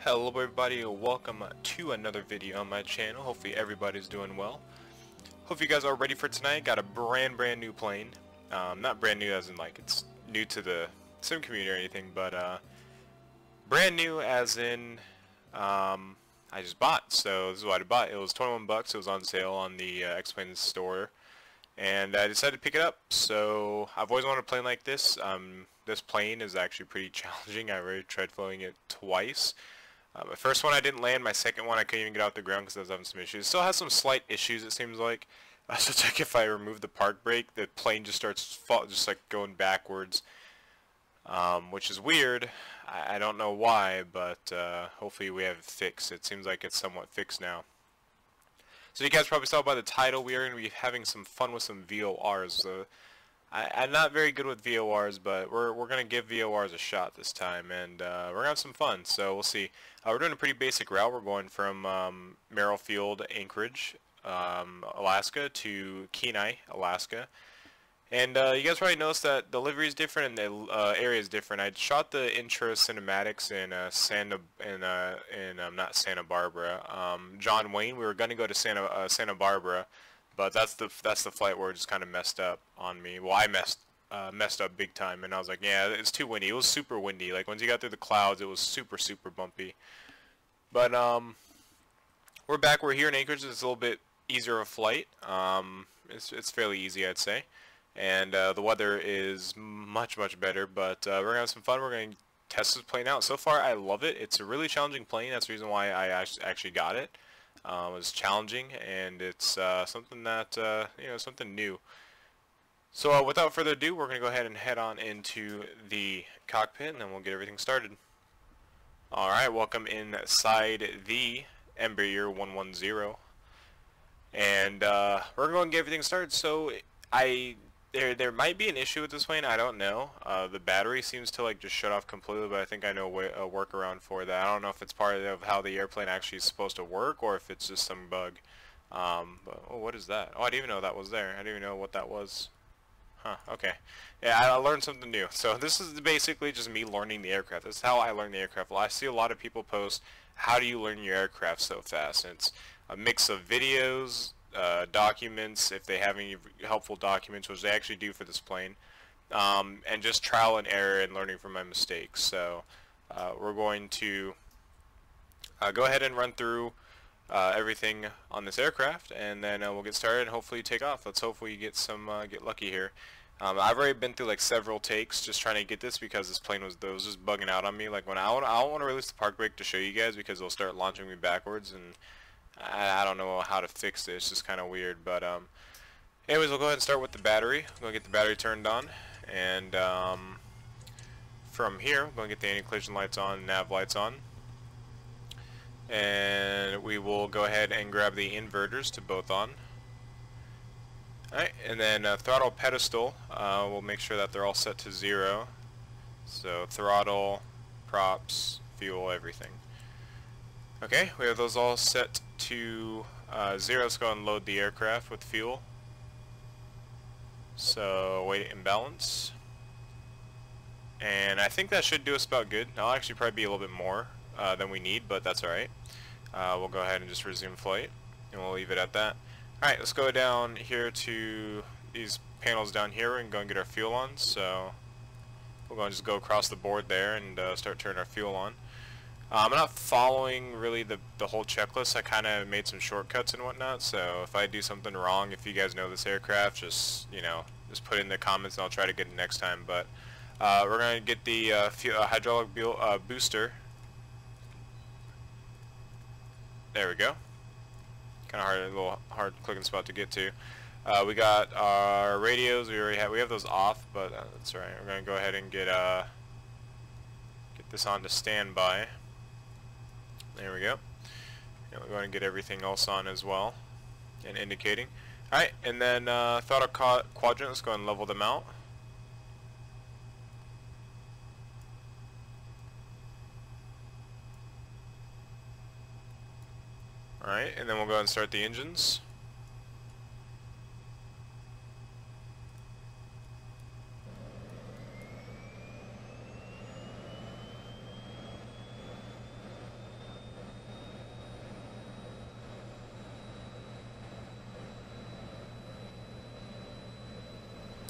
Hello everybody, welcome to another video on my channel. Hopefully everybody's doing well. Hope you guys are ready for tonight. Got a brand new plane. Not brand new as in like it's new to the sim community or anything, but brand new as in I just bought. So this is what I bought. It was 21 bucks. It was on sale on the X-Plane store, and I decided to pick it up. So I've always wanted a plane like this. This plane is actually pretty challenging. I already tried flying it twice. My first one I didn't land. My second one I couldn't even get off the ground because I was having some issues. It still has some slight issues, it seems like. So check if I remove the park brake, the plane just starts just like going backwards, which is weird. I don't know why, but hopefully we have it fixed. It seems like it's somewhat fixed now. So you guys probably saw by the title, we are going to be having some fun with some VORs. I'm not very good with VORs, but we're going to give VORs a shot this time, and we're going to have some fun, so we'll see. We're doing a pretty basic route. We're going from Merrill Field, Anchorage, Alaska to Kenai, Alaska. And you guys probably noticed that the livery is different and the area is different. I shot the intro cinematics in not Santa Barbara, John Wayne. We were going to go to Santa Barbara, but that's the flight where it just kind of messed up on me. Well, I messed up big time, and I was like, yeah, it's too windy. It was super windy. Like once you got through the clouds, it was super bumpy. But we're back. We're here in Anchorage. It's a little bit easier of a flight. It's fairly easy, I'd say. And the weather is much better, but we're going to have some fun. We're going to test this plane out. So far, I love it. It's a really challenging plane. That's the reason why I actually got it. It was challenging, and it's something that, something new. So without further ado, we're going to go ahead and head on into the cockpit, and then we'll get everything started. Alright, welcome inside the Embraer 110. And we're going to get everything started. So there might be an issue with this plane. I don't know. The battery seems to like just shut off completely, but I think I know a workaround for that. I don't know if it's part of how the airplane actually is supposed to work or if it's just some bug. But oh, what is that? Oh, I didn't even know that was there. I didn't even know what that was. Huh, okay. Yeah, I learned something new. So this is basically just me learning the aircraft. This is how I learn the aircraft. Well, I see a lot of people post, how do you learn your aircraft so fast? And it's a mix of videos, documents, if they have any helpful documents, which they actually do for this plane, and just trial and error and learning from my mistakes. So we're going to go ahead and run through everything on this aircraft, and then we'll get started and hopefully take off. Let's hopefully get lucky here. I've already been through like several takes just trying to get this because this plane was just bugging out on me. Like when I want to release the park brake to show you guys because it'll start launching me backwards, and I don't know how to fix it. It's just kind of weird. But anyways, we'll go ahead and start with the battery. We'll get the battery turned on, and from here, we're going to get the anti-collision lights on, nav lights on, and we will go ahead and grab the inverters to both on. Alright, and then throttle pedestal, we'll make sure that they're all set to 0. So throttle, props, fuel, everything. Okay, we have those all set to 0. Let's go and load the aircraft with fuel. So weight and balance. And I think that should do us about good. I'll actually probably be a little bit more than we need, but that's alright. We'll go ahead and just resume flight, and we'll leave it at that. Alright, let's go down here to these panels down here and go and get our fuel on. So we're going to just go across the board there and start turning our fuel on. I'm not following really the whole checklist. I kind of made some shortcuts and whatnot, so if I do something wrong, if you guys know this aircraft, just put it in the comments and I'll try to get it next time. But we're going to get the hydraulic booster. There we go. Kind of a little hard clicking spot to get to. We got our radios. We have those off, but that's alright. We're going to go ahead and get this on to standby. There we go. And we're going to get everything else on as well and indicating. Alright, and then throttle quadrant, let's go and level them out. Alright, and then we'll go ahead and start the engines.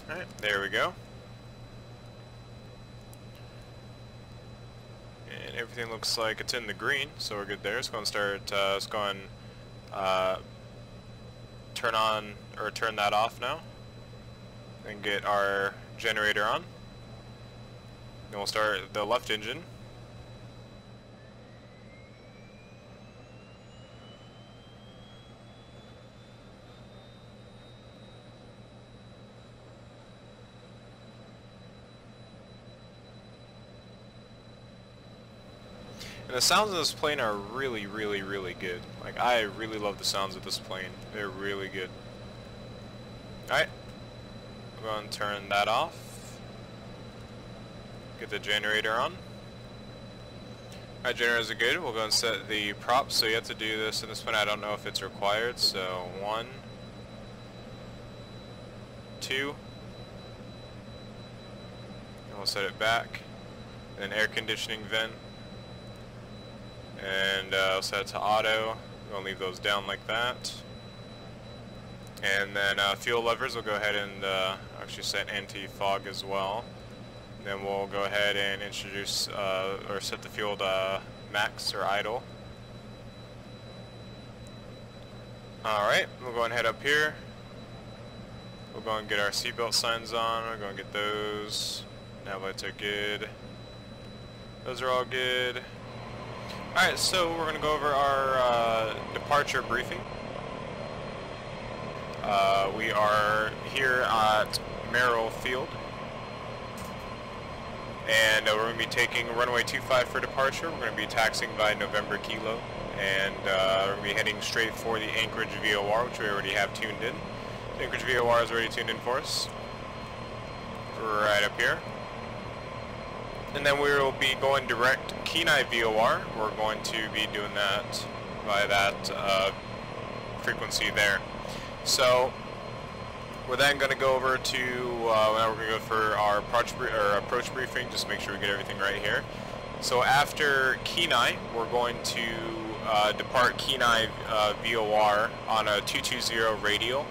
Alright, there we go. And everything looks like it's in the green, so we're good there. Let's go and start, let's go and turn on, or turn that off now. And get our generator on. Then we'll start the left engine. And the sounds of this plane are really, really, really good. Like, I really love the sounds of this plane. They're really good. Alright. We're going to turn that off. Get the generator on. Alright, generators are good. We'll go and set the props. So you have to do this in this one. I don't know if it's required. So 1, 2. And we'll set it back. And then air conditioning vent. And I'll set it to auto. We'll leave those down like that. And then fuel levers, we'll go ahead and actually set anti-fog as well. Then we'll go ahead and introduce or set the fuel to max or idle. Alright, we'll go and head up here. We'll go and get our seatbelt signs on. We'll go and get those. Nav lights are good. Those are all good. Alright, so we're going to go over our departure briefing. We are here at Merrill Field. And we're going to be taking runway 25 for departure. We're going to be taxiing by November Kilo. And we're going to be heading straight for the Anchorage VOR, which we already have tuned in. The Anchorage VOR is already tuned in for us. Right up here. And then we will be going direct Kenai VOR. We're going to be doing that by that frequency there. So we're then going to go over to, now we're going to go for our approach briefing, just make sure we get everything right here. So after Kenai, we're going to depart Kenai VOR on a 220 radial.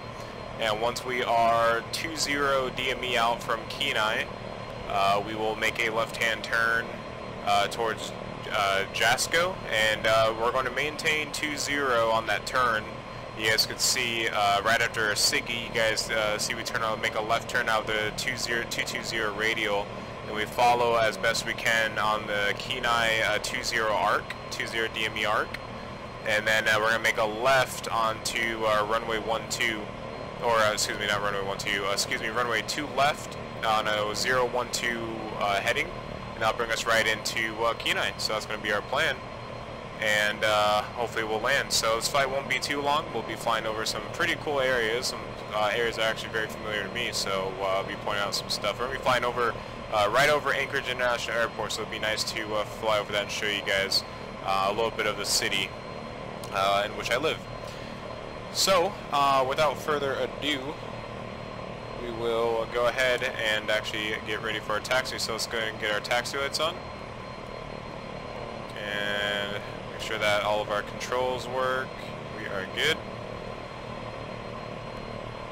And once we are 20 DME out from Kenai, we will make a left-hand turn towards Jasco, and we're going to maintain 20 on that turn. You guys could see right after Siggy, you guys see we make a left turn out of the 220 radial, and we follow as best we can on the Kenai 20 arc, 20 DME arc, and then we're going to make a left onto runway 12, or excuse me, not runway 12, excuse me, runway 2 left on a 012 heading, and that'll bring us right into Kenai. So that's going to be our plan, and hopefully we'll land. So this flight won't be too long. We'll be flying over some pretty cool areas. Some areas that are actually very familiar to me, so I'll be pointing out some stuff. We're going to be flying over right over Anchorage International Airport, so it'll be nice to fly over that and show you guys a little bit of the city in which I live. So without further ado, we will go ahead and actually get ready for our taxi. So let's go ahead and get our taxi lights on. And make sure that all of our controls work. We are good.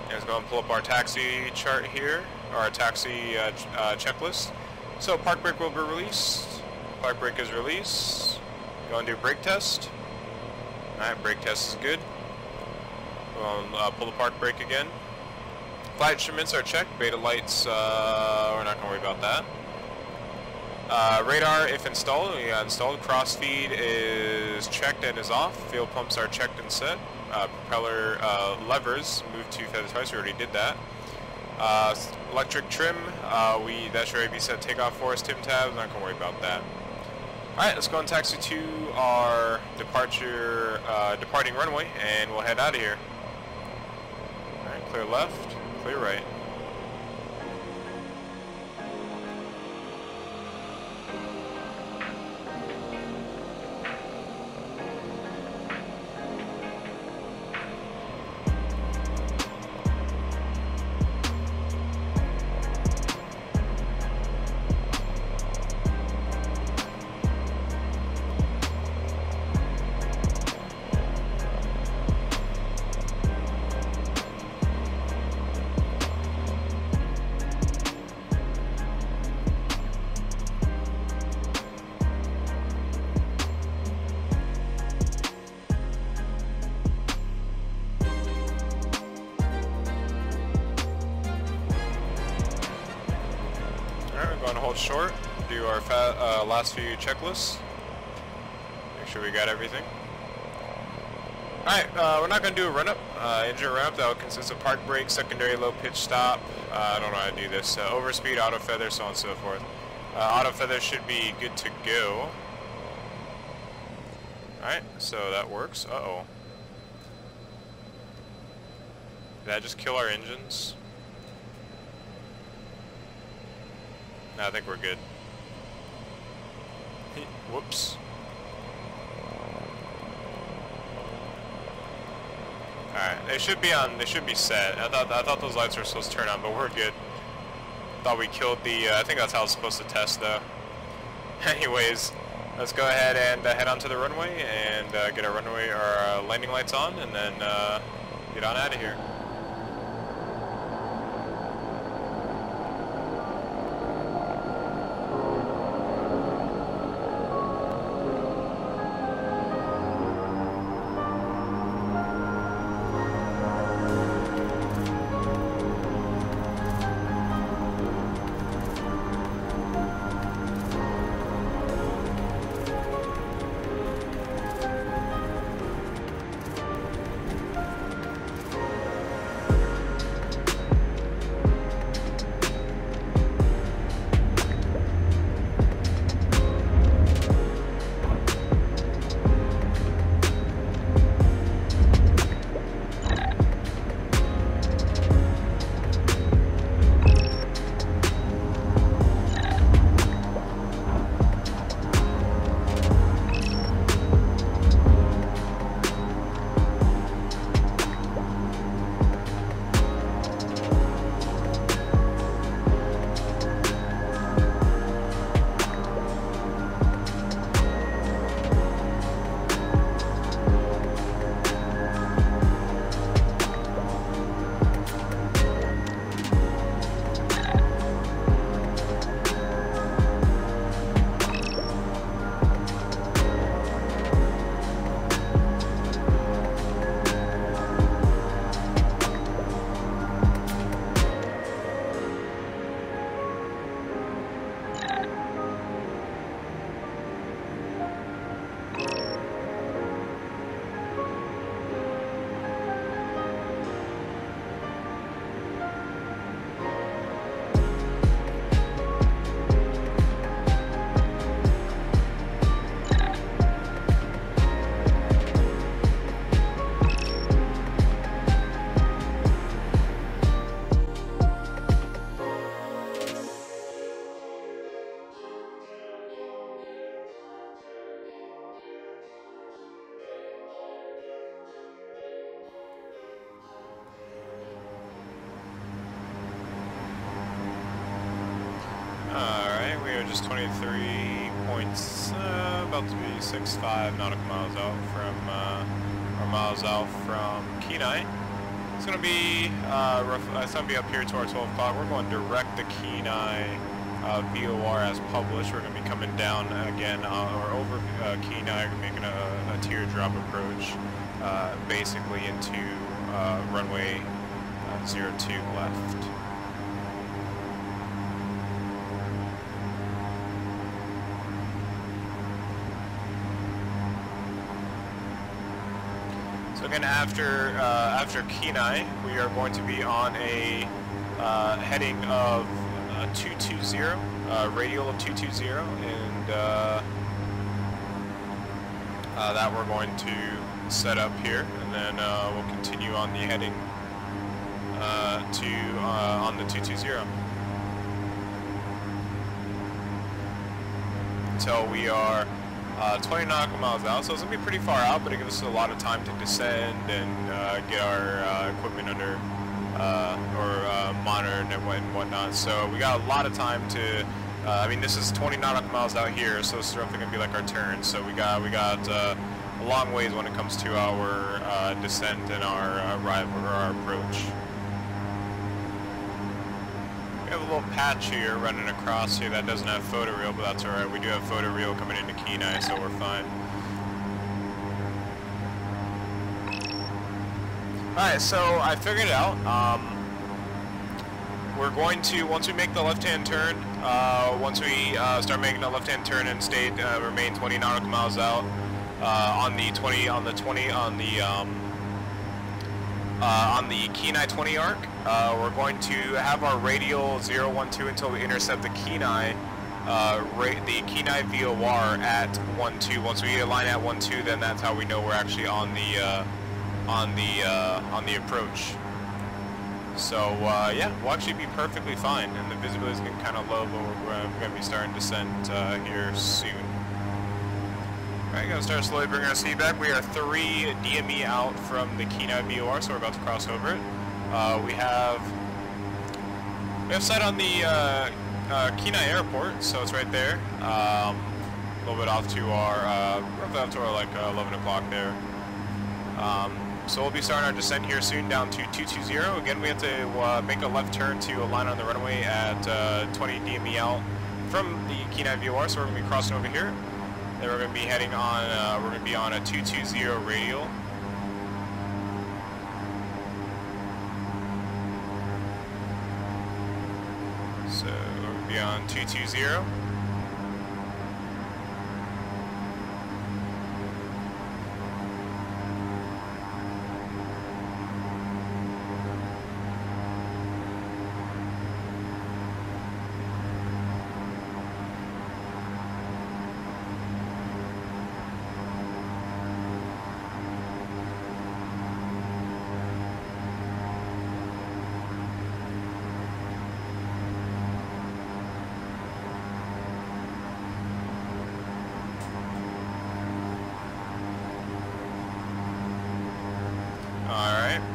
And let's go and pull up our taxi chart here, or our taxi checklist. So park brake will be released. Park brake is released. Go and do brake test. Alright, brake test is good. We'll pull the park brake again. Flight instruments are checked. Beta lights, we're not going to worry about that. Radar, if installed, we installed. Crossfeed is checked and is off. Fuel pumps are checked and set. Propeller levers moved to feather twice. We already did that. Electric trim, that should already be set. Takeoff force, Tim tabs. Not going to worry about that. All right, let's go and taxi to our departing runway, and we'll head out of here. All right, clear left. Clear right. short, do our last few checklists. Make sure we got everything. Alright, we're not going to do a run-up. Engine run-up, that will consist of park brake, secondary low pitch stop. I don't know how to do this. Overspeed, auto feather, so on and so forth. Auto feather should be good to go. Alright, so that works. Uh-oh. Did that just kill our engines? No, I think we're good. Whoops. Alright, they should be on, they should be set. I thought those lights were supposed to turn on, but we're good. Thought we killed the, I think that's how it's supposed to test though. Anyways, let's go ahead and head onto the runway and get our runway, our landing lights on, and then get on out of here. Alright, we are just 23 points, about to be 65 nautical miles out from Kenai. It's going to be it's going to be up here towards 12 o'clock. We're going direct to Kenai VOR as published. We're going to be coming down again or over Kenai, making a teardrop approach basically into runway 02 left. So again, after Kenai, we are going to be on a heading of 220, radial of 220, and that we're going to set up here, and then we'll continue on the heading on the 220 until we are 20 nautical miles out. So it's going to be pretty far out, but it gives us a lot of time to descend and get our equipment under or monitored and whatnot. So we got a lot of time to I mean, this is 20 nautical miles out here, so it's roughly going to be like our turn. So we got a long ways when it comes to our descent and our arrival or our approach. We have a little patch here running across here that doesn't have photo reel, but that's alright. We do have photo reel coming into Kenai, so we're fine. Alright, so I figured it out. We're going to, once we make the left-hand turn, Once we start making a left-hand turn and stay remain 20 nautical miles out on the Kenai 20 arc, we're going to have our radial 012 until we intercept the Kenai VOR at 12. Once we align at 12, then that's how we know we're actually on the approach. So yeah, we'll actually be perfectly fine, and the visibility is getting kind of low, but we're going to be starting descent here soon. Alright, going to start slowly bringing our speed back. We are 3 DME out from the Kenai VOR, so we're about to cross over it. We have sight on the Kenai Airport, so it's right there. A little bit off to our, roughly off to our like 11 o'clock there. So we'll be starting our descent here soon down to 220. Again, we have to make a left turn to align on the runway at 20 DME out from the Kenai VOR, so we're going to be crossing over here. Then we're going to be heading on, we're going to be on a 220 radial. So we're going to be on 220.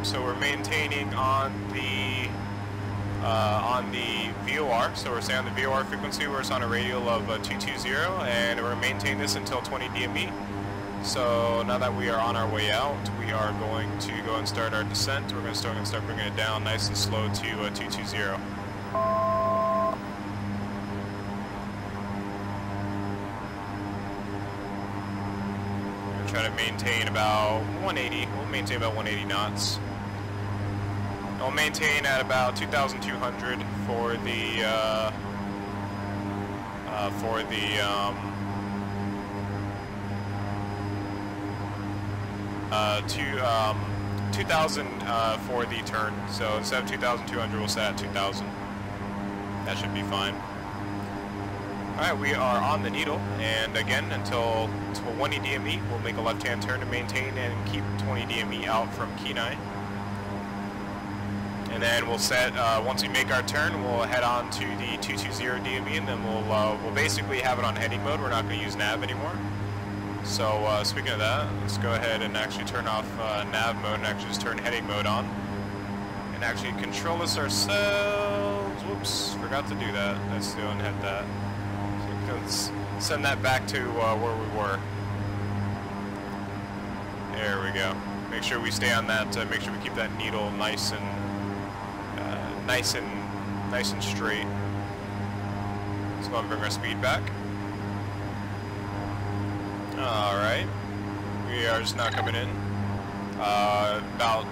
So we're maintaining on the VOR. So we're staying on the VOR frequency where it's on a radial of 220, and we're maintaining this until 20 DME. So now that we are on our way out, we are going to go and start our descent. We're going to start bringing it down nice and slow to 220. Try to maintain about 180. We'll maintain about 180 knots. We'll maintain at about 2,200 for the 2,000 for the turn. So instead of 2,200, we'll set at 2,000. That should be fine. Alright, we are on the needle, and again, until 20 DME, we'll make a left-hand turn to maintain and keep 20 DME out from Kenai. And then we'll set, once we make our turn, we'll head on to the 220 DME, and then we'll basically have it on heading mode. We're not going to use nav anymore. So speaking of that, let's go ahead and actually turn off nav mode and actually just turn heading mode on. And actually control this ourselves. Whoops, forgot to do that. Let's go and head that. Let's send that back to where we were. There we go. Make sure we stay on that. Make sure we keep that needle nice and straight. Let's go and bring our speed back. All right. We are just now coming in. About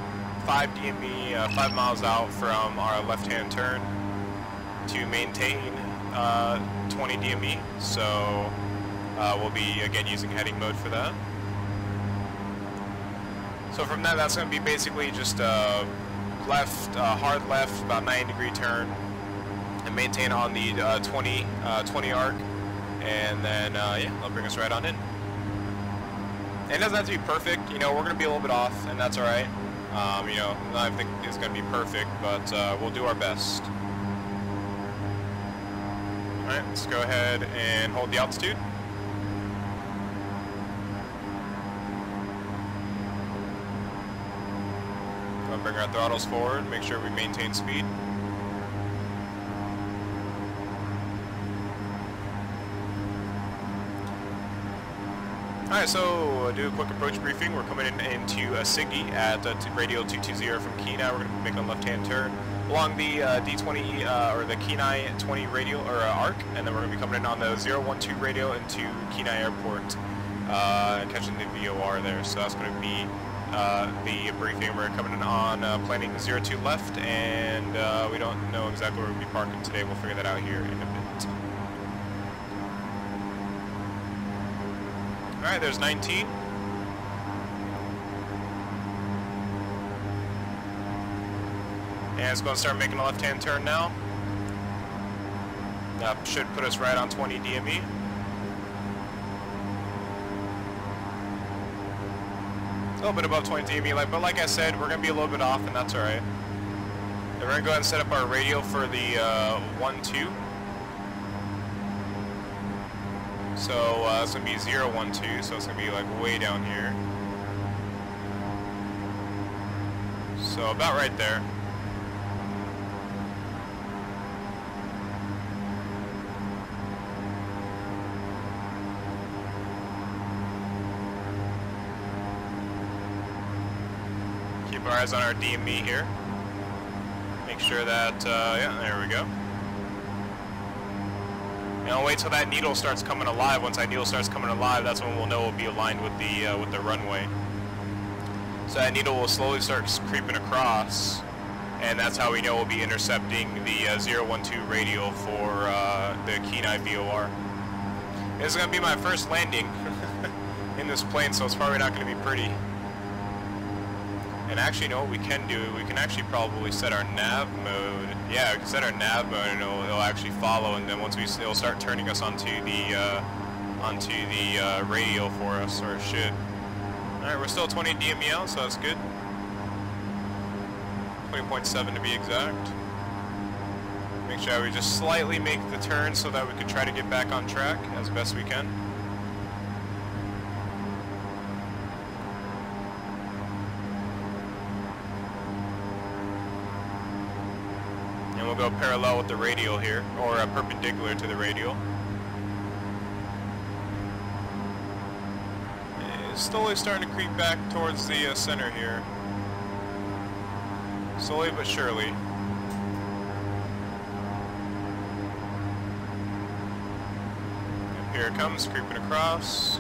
5 DME, 5 miles out from our left-hand turn to maintain 20 DME, so we'll be again using heading mode for that. So from that, that's going to be basically just left, hard left, about 90-degree turn, and maintain on the 20 arc, and then yeah, that'll bring us right on in. And it doesn't have to be perfect, you know. We're going to be a little bit off, and that's all right. You know, I think it's going to be perfect, but we'll do our best. Alright, let's go ahead and hold the altitude. We'll bring our throttles forward, make sure we maintain speed. Alright, so do a quick approach briefing. We're coming into Siggy at radial 220 from Kenai. We're going to be making a left-hand turn along the D20 or the Kenai 20 radial or arc, and then we're going to be coming in on the 012 radial into Kenai Airport, catching the VOR there. So that's going to be the briefing. We're coming in on planning 02 left, and we don't know exactly where we'll be parking today. We'll figure that out here in a bit. Alright, there's 19. And it's going to start making a left-hand turn now. That should put us right on 20 DME. A little bit above 20 DME, but like I said, we're going to be a little bit off, and that's alright. We're going to go ahead and set up our radio for the 1-2. So it's going to be 0-1-2, so it's going to be like way down here. So about right there. Keep our eyes on our DME here. Make sure that, yeah, there we go. And I'll wait till that needle starts coming alive. Once that needle starts coming alive, that's when we'll know we'll be aligned with the runway. So that needle will slowly start creeping across, and that's how we know we'll be intercepting the 012 radial for the Kenai VOR. This is going to be my first landing in this plane, so it's probably not going to be pretty. And actually, you know what we can do? We can actually probably set our nav mode. Yeah, we can set our nav mode, and it'll actually follow. And then once it'll start turning us onto the radio for us, or it should. All right, we're still 20 DME out, so that's good. 20.7 to be exact. Make sure we just slightly make the turn so that we can try to get back on track as best we can. We'll go parallel with the radial here, or perpendicular to the radial. It's slowly starting to creep back towards the center here. Slowly but surely. And here it comes, creeping across.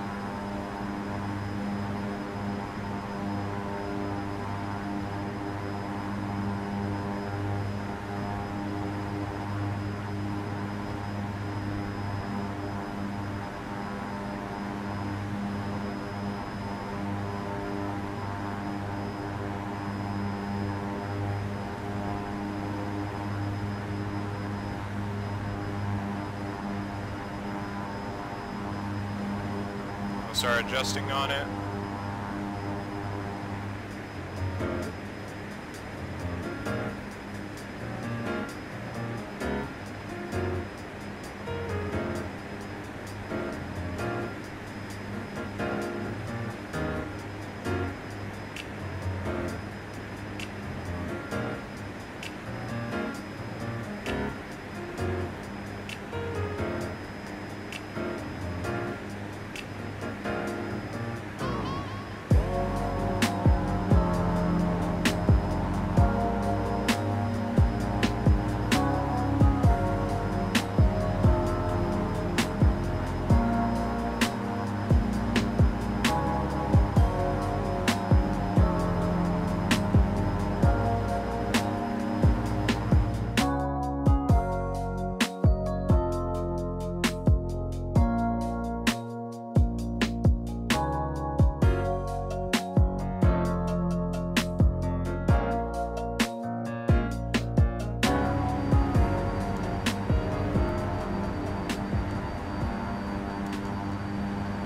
Start adjusting on it.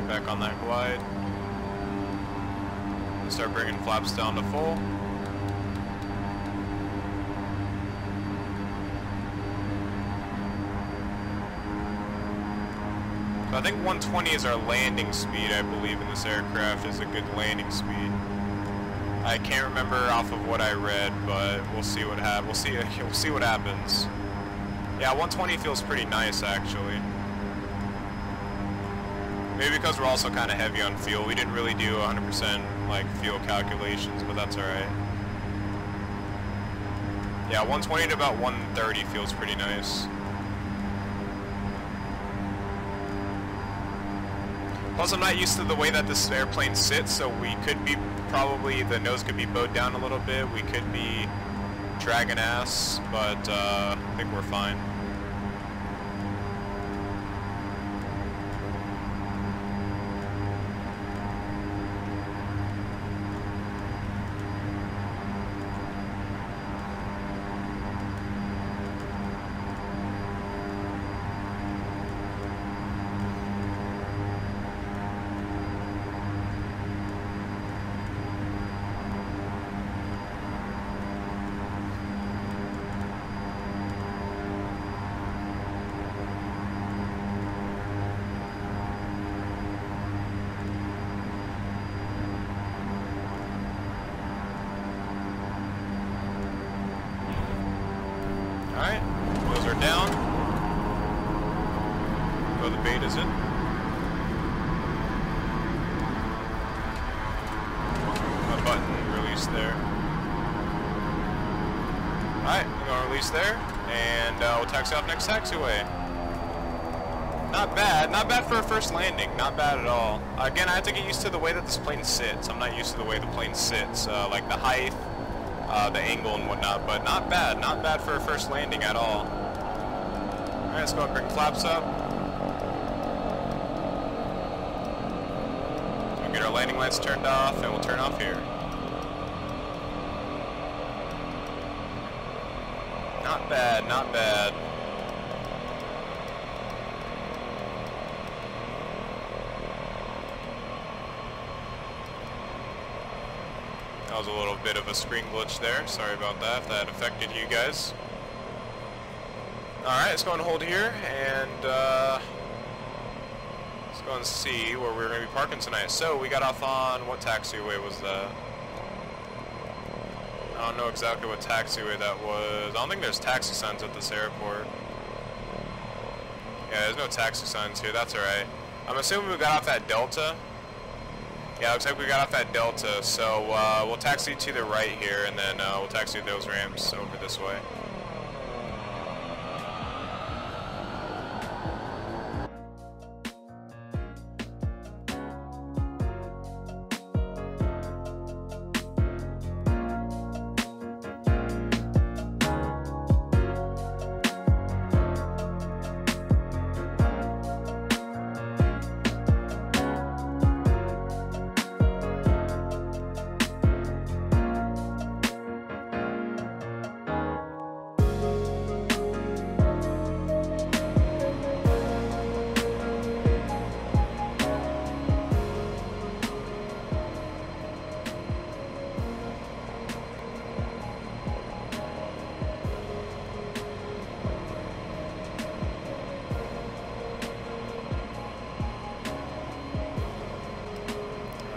Back on that glide. Start bringing flaps down to full. So I think 120 is our landing speed, I believe, in this aircraft is a good landing speed. I can't remember off of what I read, but we'll see what we'll see what happens. Yeah, 120 feels pretty nice actually. Maybe because we're also kind of heavy on fuel. We didn't really do 100% like fuel calculations, but that's alright. Yeah, 120 to about 130 feels pretty nice. Plus, I'm not used to the way that this airplane sits, so we could be probably, the nose could be bowed down a little bit. We could be dragging ass, but I think we're fine. release there. Alright, we're going to release there, and we'll taxi off next taxiway. Not bad for a first landing, not bad at all. Again, I have to get used to the way that this plane sits. I'm not used to the way the plane sits, like the height, the angle and whatnot, but not bad for a first landing at all. Alright, let's go and bring flaps up. We'll get our landing lights turned off, and we'll turn off here. Not bad, not bad. That was a little bit of a screen glitch there. Sorry about that, if that affected you guys. Alright, let's go and hold here, and let's go and see where we're going to be parking tonight. So, we got off on, what taxiway was that? I don't know exactly what taxiway that was. I don't think there's taxi signs at this airport. Yeah, there's no taxi signs here, that's alright. I'm assuming we got off at Delta. Yeah, looks like we got off at Delta, so we'll taxi to the right here, and then we'll taxi those ramps over this way.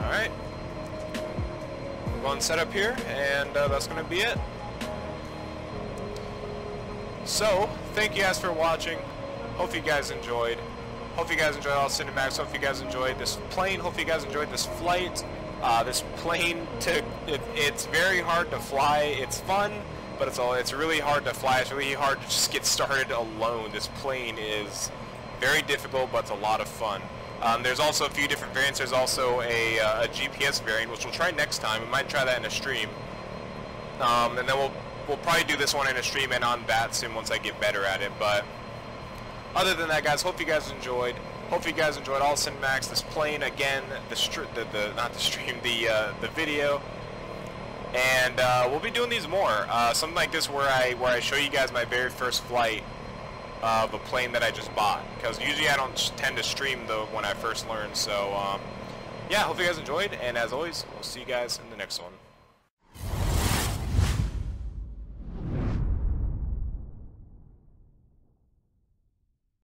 Alright, we're going to set up here, and that's going to be it. So, thank you guys for watching. Hope you guys enjoyed. Hope you guys enjoyed all the cinematics. Hope you guys enjoyed this plane. Hope you guys enjoyed this flight. This plane, it's very hard to fly. It's fun, but it's really hard to fly. It's really hard to just get started alone. This plane is very difficult, but it's a lot of fun. There's also a few different variants. There's also a GPS variant, which we'll try next time. We might try that in a stream. And then we'll probably do this one in a stream and on VATSIM once I get better at it. But other than that, guys, hope you guys enjoyed. Hope you guys enjoyed all cinematics. This plane again, the video. And we'll be doing these more. Something like this where I show you guys my very first flight of a plane that I just bought, because usually I don't tend to stream when I first learn. So yeah, hope you guys enjoyed, and as always, we'll see you guys in the next one.